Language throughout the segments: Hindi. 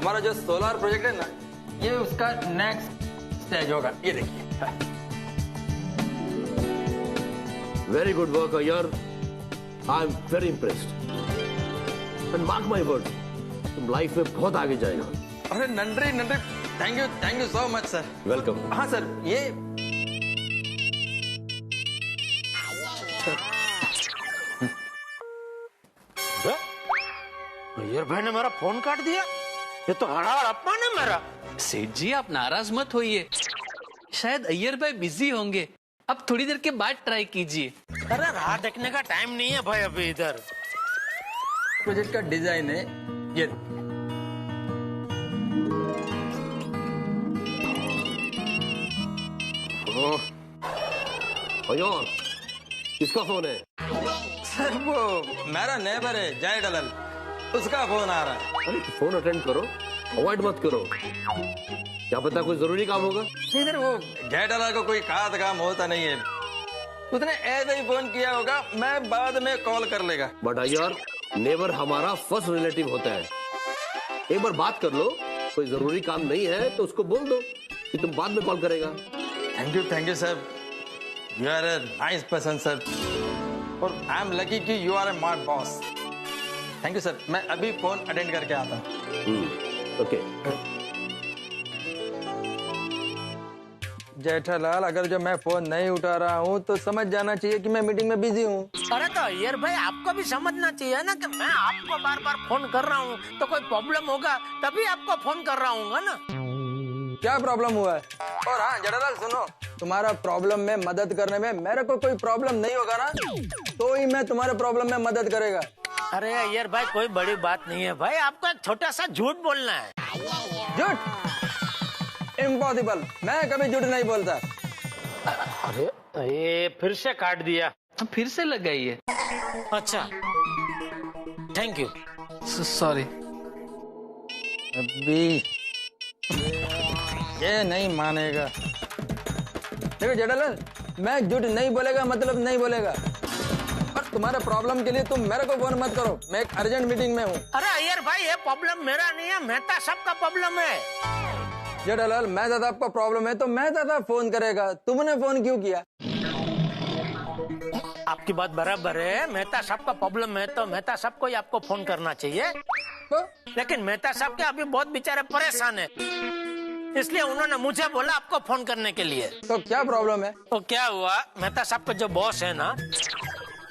हमारा जो सोलार प्रोजेक्ट है ना, ये उसका नेक्स्ट स्टेज होगा। ये देखिए। Very good work Iyer, I am very impressed and mark my word, तुम लाइफ में बहुत आगे जाएगा। अरे नंदरी नंदरी, thank you so much sir. Welcome. हाँ सर, ये अय्यर भाई ने मेरा फोन काट दिया, ये तो हड़ाहड़ अपमान है मेरा। सेठ जी आप नाराज मत होइए, शायद अय्यर भाई बिजी होंगे, अब थोड़ी देर के बाद ट्राई कीजिए। अरे राह देखने का टाइम नहीं है भाई अभी इधर। प्रोजेक्ट का डिजाइन है ये। अय्यर, किसका फोन है? सर वो मेरा नेबर है जय डलल, उसका फोन आ रहा है। अरे फोन अटेंड करो, अवॉइड मत करो, क्या पता कोई जरूरी काम होगा। नहीं सर, वो जय डलल को कोई खास काम होता नहीं है, उसने ऐसे ही फोन किया होगा, मैं बाद में कॉल कर लेगा। बट अय्यर, नेबर हमारा फर्स्ट रिलेटिव होता है, एक बार बात कर लो, कोई जरूरी काम नहीं है तो उसको बोल दो कि तुम बाद में कॉल करेगा। Thank you sir, you are a nice person sir, और आई एम लकी कि you are a my boss. Thank you sir, मैं अभी फोन अटेंड करके आता हूँ। ओके। जेठालाल, अगर जो मैं फोन नहीं उठा रहा हूँ तो समझ जाना चाहिए कि मैं मीटिंग में बिजी हूँ। अरे तो अय्यर भाई आपको भी समझना चाहिए ना कि मैं आपको बार बार फोन कर रहा हूँ तो कोई प्रॉब्लम होगा तभी आपको फोन कर रहा हूँ ना। क्या प्रॉब्लम हुआ है? और हाँ जेठालाल सुनो, तुम्हारा प्रॉब्लम में मदद करने में मेरे को कोई प्रॉब्लम नहीं होगा ना, तो ही मैं तुम्हारे प्रॉब्लम में मदद करेगा। अरे अय्यर भाई कोई बड़ी बात नहीं है भाई, आपको एक छोटा सा झूठ बोलना है। झूठ? इम्पॉसिबल, मैं कभी झूठ नहीं बोलता। अरे ये फिर से काट दिया। फिर से लगाइए। अच्छा थैंक यू। सॉरी। अभी ये नहीं मानेगा। देखो जेठालाल, मैं झूठ नहीं बोलेगा मतलब नहीं बोलेगा, और तुम्हारे प्रॉब्लम के लिए तुम मेरे को फोन मत करो, मैं एक अर्जेंट मीटिंग में हूँ। अरे अय्यर भाई ये प्रॉब्लम मेरा नहीं है, मेहता सबका प्रॉब्लम है। जेठालाल, मेहता साहब का प्रॉब्लम है तो मेहता साहब फोन करेगा, तुमने फोन क्यों किया? आपकी बात बराबर है, मेहता साहब का प्रॉब्लम है तो मेहता साहब को ही आपको फोन करना चाहिए, लेकिन मेहता साहब के अभी बहुत बेचारे परेशान है, इसलिए उन्होंने मुझे बोला आपको फोन करने के लिए। तो क्या प्रॉब्लम है? तो क्या हुआ, मेहता साहब का जो बॉस है ना,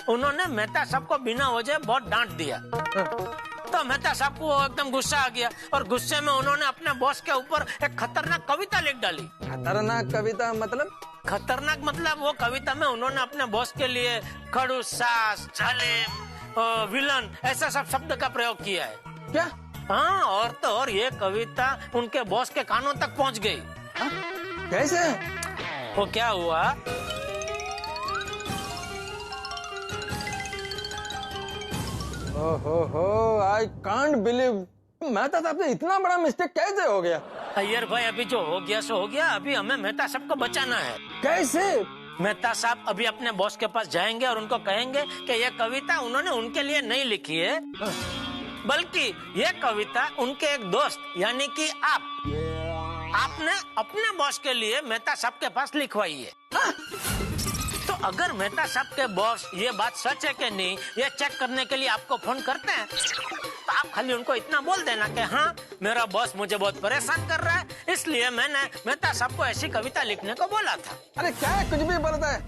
उन्होंने मेहता साहब को बिना वजह बहुत डांट दिया, तो मेहता साहब को एकदम गुस्सा आ गया और गुस्से में उन्होंने अपने बॉस के ऊपर एक खतरनाक कविता लिख डाली। खतरनाक कविता मतलब? खतरनाक मतलब वो कविता में उन्होंने अपने बॉस के लिए खड़ूस, सास, जालिम, विलन ऐसा सब शब्द का प्रयोग किया है। क्या? हाँ, और तो और ये कविता उनके बॉस के कानों तक पहुंच गई। कैसे? वो क्या हुआ, ओहो, आई कांट बिलीव, मेहता साहब से इतना बड़ा मिस्टेक कैसे हो गया? अय्यर भाई अभी जो हो गया सो हो गया, अभी हमें मेहता साहब को बचाना है। कैसे? मेहता साहब अभी अपने बॉस के पास जाएंगे और उनको कहेंगे कि ये कविता उन्होंने उनके लिए नहीं लिखी है, बल्कि ये कविता उनके एक दोस्त यानी कि आपने अपने बॉस के लिए मेहता साहब के पास लिखवाई है। तो अगर मेहता साहब के बॉस ये बात सच है कि नहीं ये चेक करने के लिए आपको फोन करते हैं, तो आप खाली उनको इतना बोल देना कि हाँ मेरा बॉस मुझे बहुत परेशान कर रहा है, इसलिए मैंने मेहता साहब को ऐसी कविता लिखने को बोला था। अरे क्या कुछ भी बोलता है,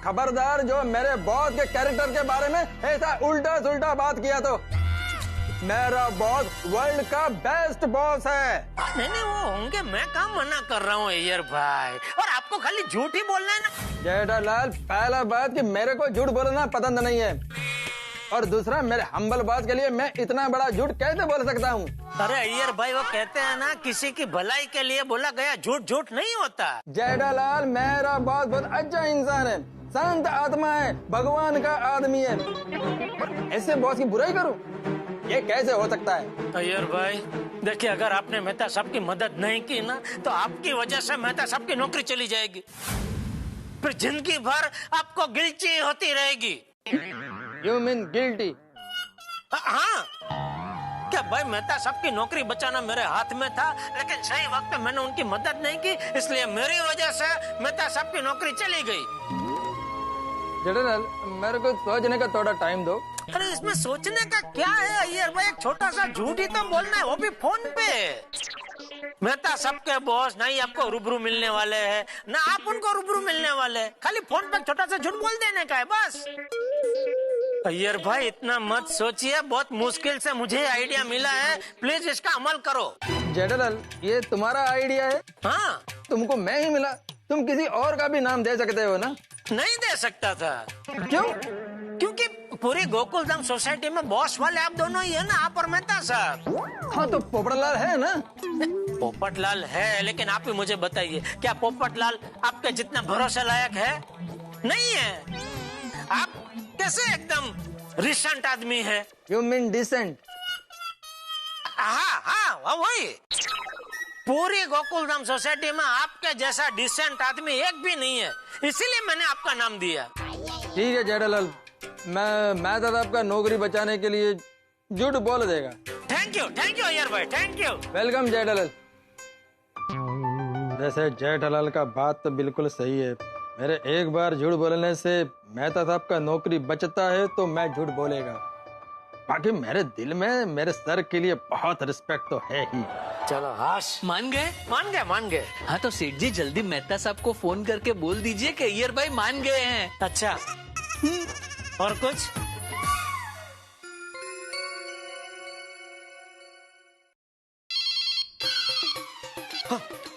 खबरदार जो मेरे बॉस के कैरेक्टर के बारे में ऐसा उल्टा सुल्टा बात किया तो मेरा बॉस वर्ल्ड का बेस्ट बॉस है। नहीं वो होंगे, मैं कहाँ मना कर रहा हूँ अय्यर भाई, और आपको खाली झूठ ही बोलना है ना। जेठालाल, पहला बात कि मेरे को झूठ बोलना पसंद नहीं है, और दूसरा मेरे हम्बल बॉस के लिए मैं इतना बड़ा झूठ कैसे बोल सकता हूँ? अरे अय्यर भाई वो कहते हैं ना किसी की भलाई के लिए बोला गया झूठ झूठ नहीं होता। जेठालाल, मेरा बॉस बहुत अच्छा इंसान है, शांत आत्मा है, भगवान का आदमी है, और ऐसे बॉस की बुराई करूँ, ये कैसे हो सकता है? अय्यर भाई देखिए, अगर आपने मेहता साहब की मदद नहीं की ना तो आपकी वजह से मेहता साहब की नौकरी चली जाएगी, फिर जिंदगी भर आपको गिल्टी होती रहेगी। You mean guilty? हाँ, क्या भाई मेहता साहब की नौकरी बचाना मेरे हाथ में था, लेकिन सही वक्त पे मैंने उनकी मदद नहीं की, इसलिए मेरी वजह से मेहता साहब की नौकरी चली गई। जनरल, मेरे को सोचने का थोड़ा टाइम दो। अरे इसमें सोचने का क्या है अय्यर भाई, एक छोटा सा झूठ ही तो बोलना है, वो भी फोन पे। मेहता सबके बॉस नहीं आपको रूबरू मिलने वाले हैं, ना आप उनको रूबरू मिलने वाले हैं, खाली फोन पे छोटा सा झूठ बोल देने का है बस। अय्यर भाई इतना मत सोचिए, बहुत मुश्किल से मुझे आइडिया मिला है, प्लीज इसका अमल करो। जनरल, ये तुम्हारा आइडिया है? हाँ, तुमको मैं ही मिला, तुम किसी और का भी नाम दे सकते हो ना? नहीं दे सकता था। क्यों? क्योंकि पूरी गोकुलधाम सोसाइटी में बॉस वाले आप दोनों ही है ना, आप और मेहता साहब। हाँ तो पोपटलाल है ना? पोपटलाल है, लेकिन आप ही मुझे बताइए, क्या पोपटलाल आपके जितना भरोसे लायक है? नहीं है। आप कैसे एकदम रिसेंट आदमी है? You mean decent? हाँ वही। पूरी गोकुलधाम सोसाइटी में आपके जैसा डिसेंट आदमी एक भी नहीं है, इसीलिए मैंने आपका नाम दिया। ठीक है जेठालाल, मैं तो आपका नौकरी बचाने के लिए झूठ बोल देगा। थैंक यू अय्यर भाई, थैंक यू। वेलकम जेठालाल। वैसे जेठालाल का बात तो बिल्कुल सही है, मेरे एक बार झूठ बोलने से मेहता साहब का नौकरी बचता है तो मैं झूठ बोलेगा। बाकी मेरे दिल में मेरे सर के लिए बहुत रिस्पेक्ट तो है ही। चलो हाश, मान गए। हाँ तो सेठ जी जल्दी मेहता साहब को फोन करके बोल दीजिए कि अय्यर भाई मान गए हैं। अच्छा, और कुछ?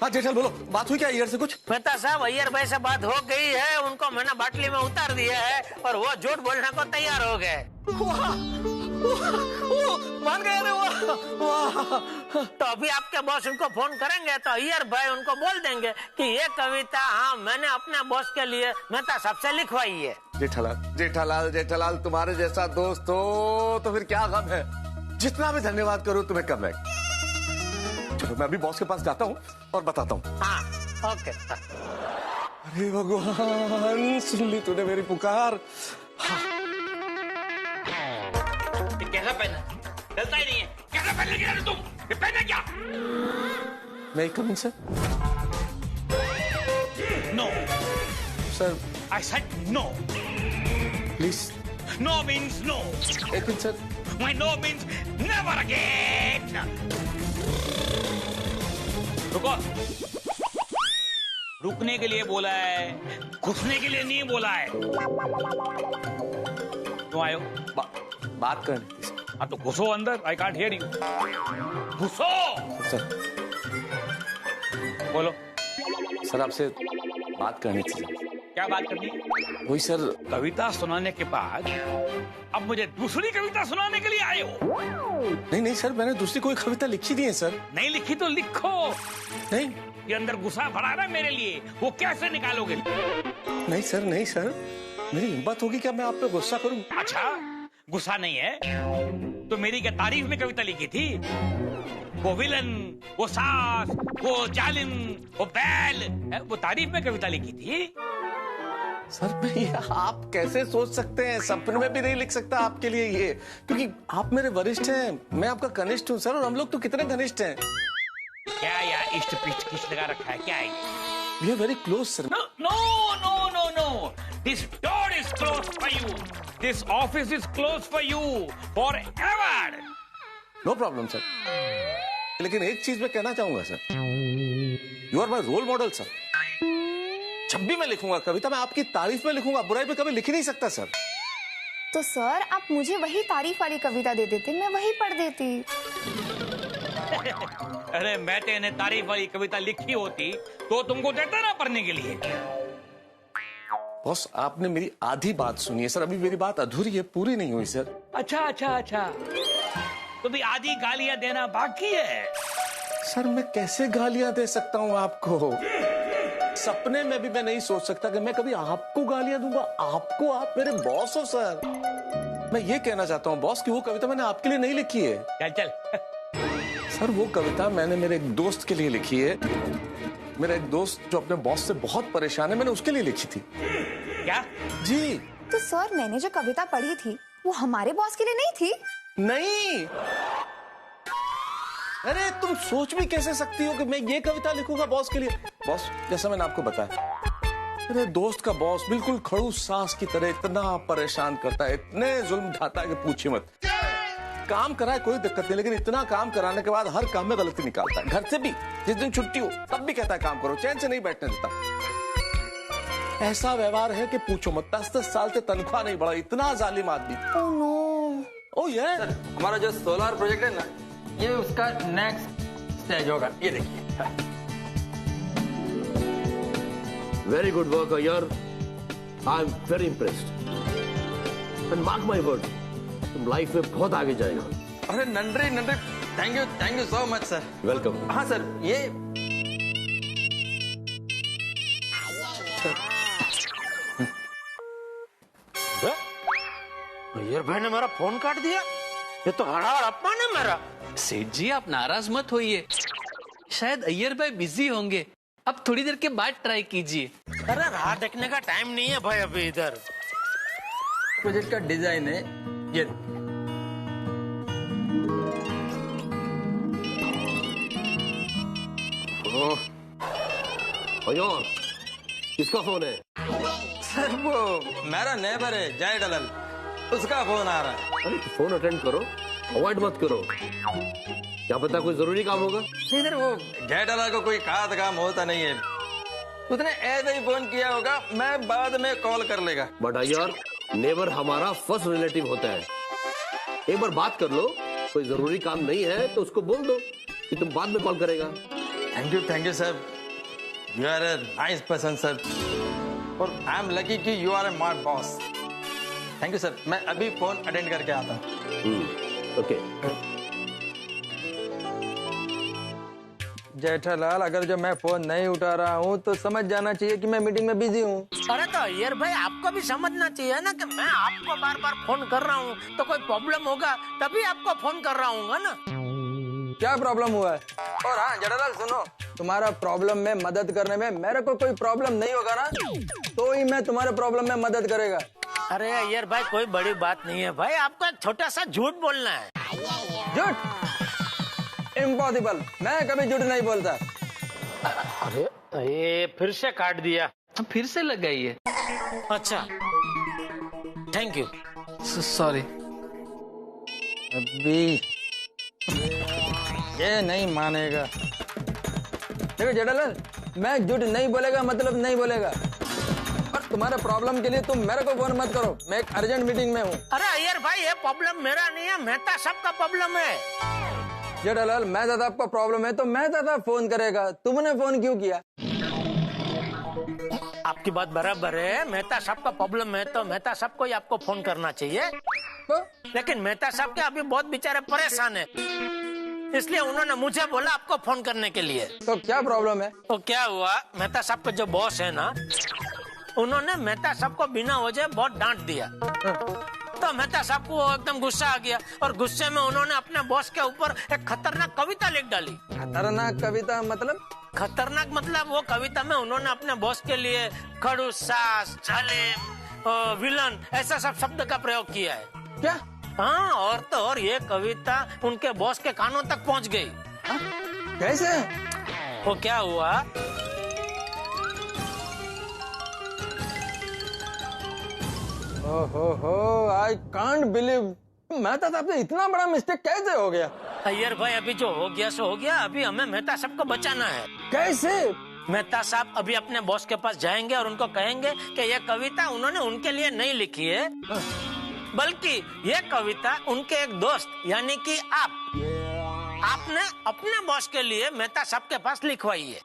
हाँ जेठल बोलो, बात हुई क्या अय्यर से कुछ? मेहता साहब अय्यर भाई से बात हो गई है, उनको मैंने बाटली में उतार दिया है और वो झूठ बोलने को तैयार हो गए। मान गए रे वाह। तो अभी आपके बॉस उनको फोन करेंगे तो अय्यर भाई उनको बोल देंगे कि ये कविता हाँ मैंने अपने बॉस के लिए मेहता साहब से लिखवाई है। जेठालाल तुम्हारे जैसा दोस्त हो तो फिर क्या गम है, जितना भी धन्यवाद करो तुम्हें कम है। चलो मैं अभी बॉस के पास जाता हूँ और बताता हूँ। हाँ ओके। अरे भगवान, सुन ली तूने मेरी पुकार। कैसा पहना? चलता ही नहीं है, कैसा पहन लेके तुम? ये पहना क्या? मैं come in sir? No. Sir I said no. Please. No means no. एक minute sir. My no means never again. रुको। रुकने के लिए बोला है, घुसने के लिए नहीं बोला है। क्यों आयो? बात करनी थी सर। हाँ तो घुसो अंदर, I can't hear you. घुसो। सर बोलो। सर आपसे बात करनी थी सर। क्या बात करनी है? वही सर, कविता सुनाने के बाद अब मुझे दूसरी कविता सुनाने के लिए आए हो? नहीं सर, मैंने दूसरी कोई कविता लिखी नहीं है सर। नहीं लिखी तो लिखो। नहीं, ये अंदर गुस्सा भरा है ना मेरे लिए, वो कैसे निकालोगे? नहीं सर, मेरी हिम्मत होगी क्या मैं आप पे गुस्सा करूं? अच्छा, गुस्सा नहीं है तो मेरी क्या तारीफ में कविता लिखी थी? वो विलन, वो सास, वो जालिम, वो बैल, वो तारीफ में कविता लिखी थी? सर भैया आप कैसे सोच सकते हैं, सपने में भी नहीं लिख सकता आपके लिए ये, क्योंकि आप मेरे वरिष्ठ हैं, मैं आपका कनिष्ठ हूँ सर, और हम लोग तो कितने घनिष्ठ हैं। क्या यार इष्ट पिष्ट किस लगा रखा है, क्या है? We are very close sir. No. This door is closed for you. This office is closed for you forever. No problem sir, लेकिन एक चीज मैं कहना चाहूंगा sir, you are my role model sir. जब भी मैं लिखूंगा कविता मैं आपकी तारीफ में लिखूंगा, बुराई पे कभी लिख ही नहीं सकता सर। तो सर आप मुझे वही तारीफ वाली कविता दे देते, मैं वही पढ़ देती। अरे बेटे ने तारीफ वाली कविता लिखी होती तो तुमको देता ना पढ़ने के लिए। बॉस आपने मेरी आधी बात सुनी है सर, अभी मेरी बात अधूरी है, पूरी नहीं हुई सर। अच्छा तो भी आधी गालियां देना बाकी है। सर मैं कैसे गालियां दे सकता हूँ आपको, सपने में भी मैं नहीं सोच सकता कि मैं कभी आपको गालियां दूंगा। आपको, आप मेरे बॉस हो सर। मैं ये कहना चाहता हूँ बॉस कि वो कविता मैंने आपके लिए नहीं लिखी है। चल सर वो कविता मैंने मेरे एक दोस्त के लिए लिखी है, मेरा एक दोस्त जो अपने बॉस से बहुत परेशान है, मैंने उसके लिए लिखी थी। क्या? जी। तो सर मैंने जो कविता पढ़ी थी वो हमारे बॉस के लिए नहीं थी? नहीं, अरे तुम सोच भी कैसे सकती हो कि मैं ये कविता लिखूंगा बॉस के लिए? बॉस, जैसा मैंने आपको बताया, मेरे दोस्त का बॉस बिल्कुल खड़ूस सास की तरह इतना परेशान करता है, इतने जुल्म ढाता है कि पूछिए मत। काम कराए कोई दिक्कत नहीं, लेकिन इतना काम कराने के बाद हर काम में गलती निकालता है। घर से भी जिस दिन छुट्टी हो तब भी कहता है काम करो, चैन से नहीं बैठने देता। ऐसा व्यवहार है कि पूछो मत। 10-10 साल से तनख्वाह नहीं बढ़ा, इतना जालिम आदमी। Oh no. ओ ये हमारा जो सोलर प्रोजेक्ट है ना, ये उसका नेक्स्ट स्टेज होगा। ये देखिए। Very good work Iyer, I am very impressed and mark my word, तुम लाइफ में बहुत आगे जाएगा। अरे नंदरी नंदरी, thank you so much sir. Welcome. हाँ सर, ये अय्यर भाई ने मेरा फोन काट दिया। ये तो हड़ाहड़ अपमान है मेरा। सेठ जी आप नाराज मत होइए, शायद अय्यर भाई बिजी होंगे, अब थोड़ी देर के बाद ट्राई कीजिए। अरे राह देखने का टाइम नहीं है भाई अभी इधर। प्रोजेक्ट का डिजाइन है ये। अय्यर, किसका फोन है? सर वो मेरा नेबर है जय दलाल, उसका फोन आ रहा है। अरे फोन अटेंड करो, अवॉइड मत करो, क्या पता कोई जरूरी काम होगा। इधर वो जय दलाल को कोई खास काम होता नहीं है, उसने ऐसे ही फोन किया होगा, मैं बाद में कॉल कर लेगा। बट अय्यर, नेबर हमारा फर्स्ट रिलेटिव होता है, एक बार बात कर लो, कोई जरूरी काम नहीं है तो उसको बोल दो कि तुम बाद में कॉल करेगा। Thank you sir, you are a nice person sir, और आई एम लकी कि you are a my boss. Thank you sir, मैं अभी फोन अटेंड करके आता हूँ। ओके। जेठालाल, अगर जो मैं फोन नहीं उठा रहा हूँ तो समझ जाना चाहिए कि मैं मीटिंग में बिजी हूँ। अरे तो अय्यर भाई आपको भी समझना चाहिए ना कि मैं आपको बार बार फोन कर रहा हूँ तो कोई प्रॉब्लम होगा तभी आपको फोन कर रहा हूँ ना। क्या प्रॉब्लम हुआ है? और हाँ जेठालाल सुनो, तुम्हारा प्रॉब्लम में मदद करने में मेरे को कोई प्रॉब्लम नहीं होगा ना, तो ही मैं तुम्हारे प्रॉब्लम में मदद करेगा। अरे अय्यर भाई कोई बड़ी बात नहीं है भाई, आपको एक छोटा सा झूठ बोलना है। झूठ? इम्पॉसिबल, मैं कभी झूठ नहीं बोलता। अरे ये फिर से काट दिया। फिर से लगाइए। अच्छा थैंक यू। सॉरी। अभी ये नहीं मानेगा। देखो जेठालाल, मैं झूठ नहीं बोलेगा मतलब नहीं बोलेगा, और तुम्हारे प्रॉब्लम के लिए तुम मेरे को फोन मत करो, मैं एक अर्जेंट मीटिंग में हूँ। अरे अय्यर भाई ये प्रॉब्लम मेरा नहीं है, मेहता सबका प्रॉब्लम है। जेठालाल, मैं ज्यादा आपका प्रॉब्लम है तो मैं ज्यादा फोन करेगा, तुमने फोन क्यों किया? आपकी बात बराबर है, मेहता साहब का प्रॉब्लम है तो मेहता साहब को ही आपको फोन करना चाहिए, तो लेकिन मेहता साहब के अभी बहुत बेचारे परेशान है, इसलिए उन्होंने मुझे बोला आपको फोन करने के लिए। तो क्या प्रॉब्लम है? तो क्या हुआ, मेहता साहब का जो बॉस है ना, उन्होंने मेहता साहब को बिना वजह बहुत डांट दिया। तो मेहता साहब को एकदम गुस्सा आ गया और गुस्से में उन्होंने अपने बॉस के ऊपर एक खतरनाक कविता लिख डाली। खतरनाक कविता मतलब? खतरनाक मतलब वो कविता में उन्होंने अपने बॉस के लिए खड़ूस, सास, जालिम, विलन ऐसा सब शब्द का प्रयोग किया है। क्या? हाँ, और तो और ये कविता उनके बॉस के कानों तक पहुंच गई। कैसे? वो क्या हुआ, ओहो, आई कांट बिलीव, मेहता साहब से इतना बड़ा मिस्टेक कैसे हो गया? अय्यर भाई अभी जो हो गया सो हो गया, अभी हमें मेहता साहब को बचाना है। कैसे? मेहता साहब अभी अपने बॉस के पास जाएंगे और उनको कहेंगे कि ये कविता उन्होंने उनके लिए नहीं लिखी है, बल्कि ये कविता उनके एक दोस्त यानी कि आपने अपने बॉस के लिए मेहता साहब के पास लिखवाई है।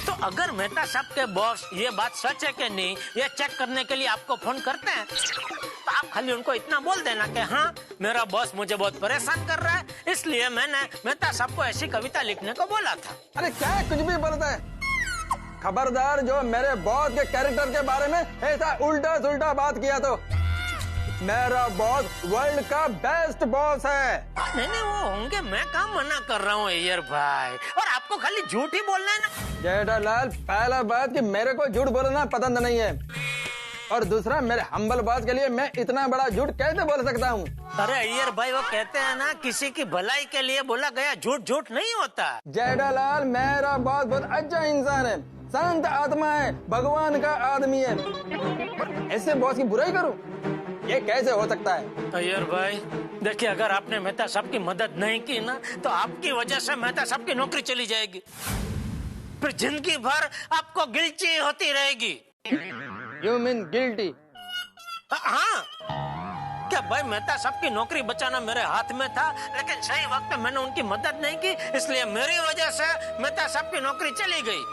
तो अगर मेहता साहब के बॉस ये बात सच है कि नहीं ये चेक करने के लिए आपको फोन करते हैं, तो आप खाली उनको इतना बोल देना कि हाँ मेरा बॉस मुझे बहुत परेशान कर रहा है, इसलिए मैंने मेहता साहब को ऐसी कविता लिखने को बोला था। अरे क्या है, कुछ भी बोलता है। खबरदार जो मेरे बॉस के कैरेक्टर के बारे में ऐसा उल्टा सुल्टा बात किया तो मेरा बॉस वर्ल्ड का बेस्ट बॉस है। नहीं वो होंगे, मैं काम मना कर रहा हूँ अय्यर भाई, और आपको खाली झूठ ही बोलना है ना। जेठालाल, पहला बात कि मेरे को झूठ बोलना पसंद नहीं है, और दूसरा मेरे हम्बल बॉस के लिए मैं इतना बड़ा झूठ कैसे बोल सकता हूँ? अरे अय्यर भाई, वो कहते हैं ना, किसी की भलाई के लिए बोला गया झूठ झूठ नहीं होता। जेठालाल, मेरा बॉस बहुत अच्छा इंसान है, शांत आत्मा है, भगवान का आदमी है, पर ऐसे बॉस की बुराई करूं, ये कैसे हो सकता है? अय्यर भाई देखिए, अगर आपने मेहता साहब की मदद नहीं की ना, तो आपकी वजह से मेहता साहब की नौकरी चली जाएगी, फिर जिंदगी भर आपको गिल्टी होती रहेगी। You mean guilty? हाँ, क्या भाई मेहता साहब की नौकरी बचाना मेरे हाथ में था, लेकिन सही वक्त में मैंने उनकी मदद नहीं की, इसलिए मेरी वजह से मेहता साहब की नौकरी चली गई।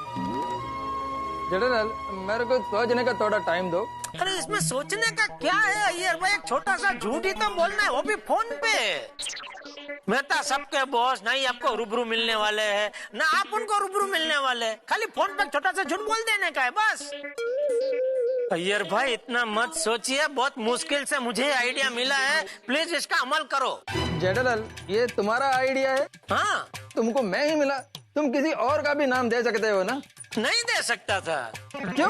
जेठालाल, मेरे को सोचने का थोड़ा टाइम दो। अरे इसमें सोचने का क्या है अय्यर भाई, एक छोटा सा झूठ ही तो बोलना है, वो भी फोन पे। मेहता साहब के बॉस नहीं आपको रूबरू मिलने वाले हैं, ना आप उनको रूबरू मिलने वाले हैं, खाली फोन पे छोटा सा झूठ बोल देने का है बस। अय्यर भाई इतना मत सोचिए, बहुत मुश्किल से मुझे आइडिया मिला है, प्लीज इसका अमल करो। जेठालाल, ये तुम्हारा आइडिया है? हाँ, तुमको मैं ही मिला, तुम किसी और का भी नाम दे सकते हो ना? नहीं दे सकता था। क्यों?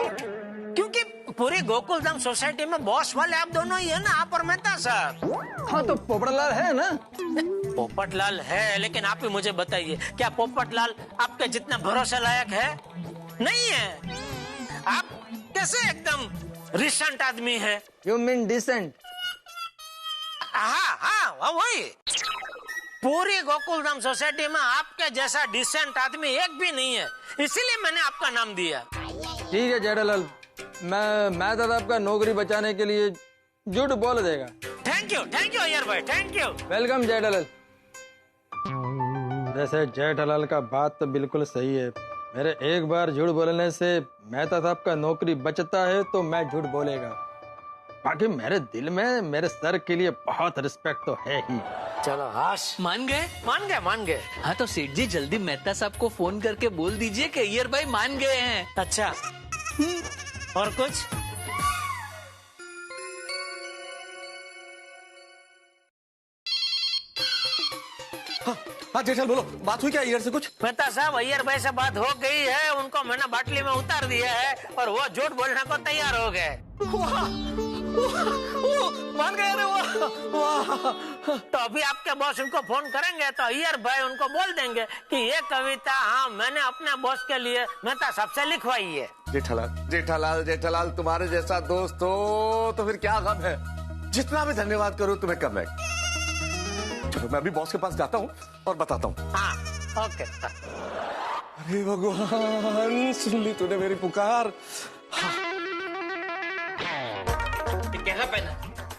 क्योंकि पूरी गोकुलधाम सोसाइटी में बॉस वाले आप दोनों ही है ना, आप और मेहता साहब। हाँ, तो पोपटलाल है ना? पोपटलाल है, लेकिन आप ही मुझे बताइए, क्या पोपटलाल आपके जितना भरोसे लायक है? नहीं है। आप कैसे एकदम रिसेंट आदमी है? You mean decent? हाँ हाँ वही। पूरी गोकुलधाम सोसाइटी में आपके जैसा डिसेंट आदमी एक भी नहीं है, इसीलिए मैंने आपका नाम दिया। ठीक है जेठालाल, मैं तो आपका नौकरी बचाने के लिए झूठ बोल देगा। थैंक यू अय्यर भाई, थैंक यू। वेलकम जेठालाल। वैसे जेठालाल का बात तो बिल्कुल सही है, मेरे एक बार झूठ बोलने से मेहता साहब का नौकरी बचता है तो मैं झूठ बोलेगा। बाकी मेरे दिल में मेरे सर के लिए बहुत रिस्पेक्ट तो है ही। चलो हाश, मान गए? मान गए। हाँ तो सेठ जी जल्दी मेहता साहब को फोन करके बोल दीजिए कि अय्यर भाई मान गए हैं। अच्छा, और कुछ? हाँ जेठालाल बोलो, बात हुई क्या अय्यर से कुछ? मेहता साहब, अय्यर भाई से बात हो गई है, उनको मैंने बाटली में उतार दिया है और वो झूठ बोलने को तैयार हो गए। मान गए रे वाह। तो अभी आपके बॉस उनको फोन करेंगे तो अय्यर भाई उनको बोल देंगे कि ये कविता हाँ मैंने अपने बॉस के लिए मेहता साहब से लिखवाई है। जेठालाल तुम्हारे जैसा दोस्त हो तो फिर क्या गम है, जितना भी धन्यवाद करो तुम्हें कम है। चलो मैं अभी बॉस के पास जाता हूँ और बताता हूँ। हाँ ओके। अरे भगवान, सुन ली तूने मेरी पुकार। कैसा पहना?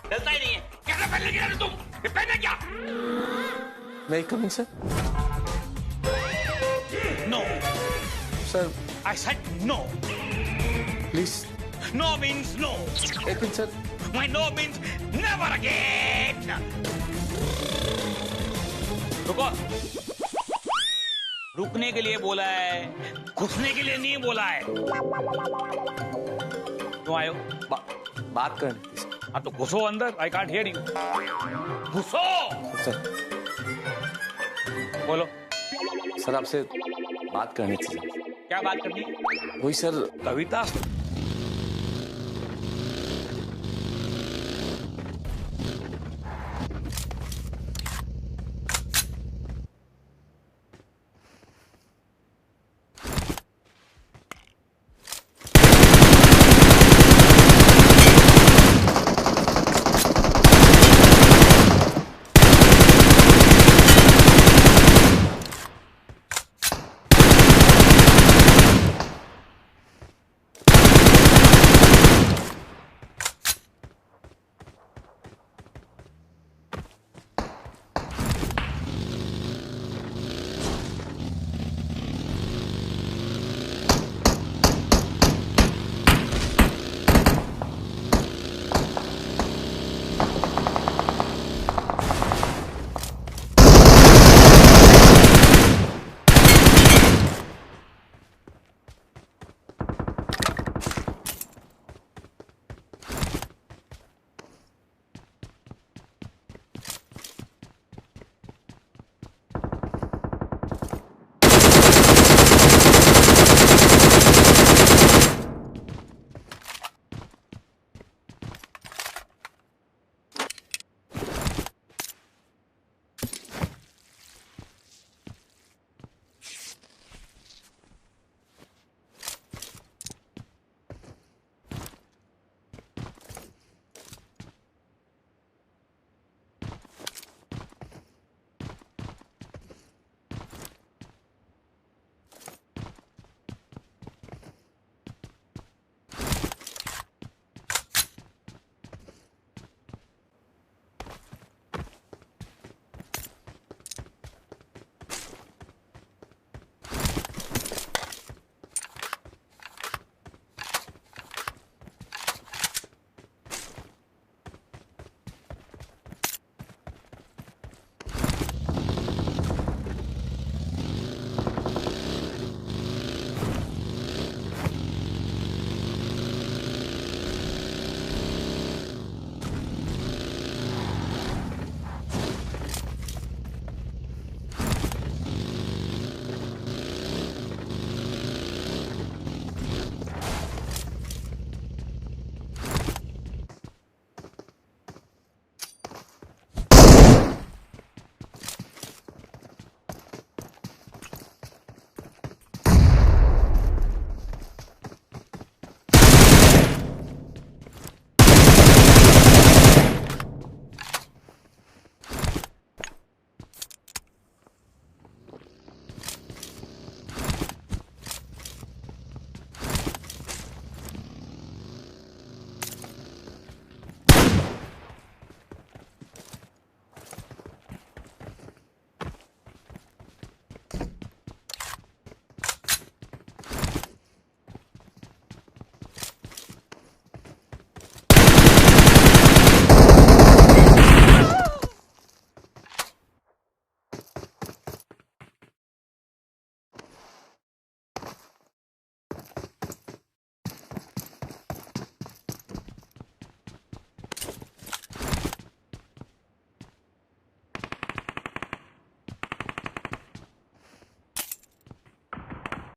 चलता ही नहीं है। कैसा पहन लगी तुम? ये पहना क्या? मैं coming sir? No sir. I said no. Please. No means no. एक minute sir. My no means never again. रुको। रुकने के लिए बोला है, घुसने के लिए नहीं बोला है। क्यों आयो? बात करनी थी। हाँ तो घुसो अंदर, आई कांट हियर यू। घुसो। सर। बोलो। सर आपसे बात करनी थी। क्या बात करनी है? वही सर, कविता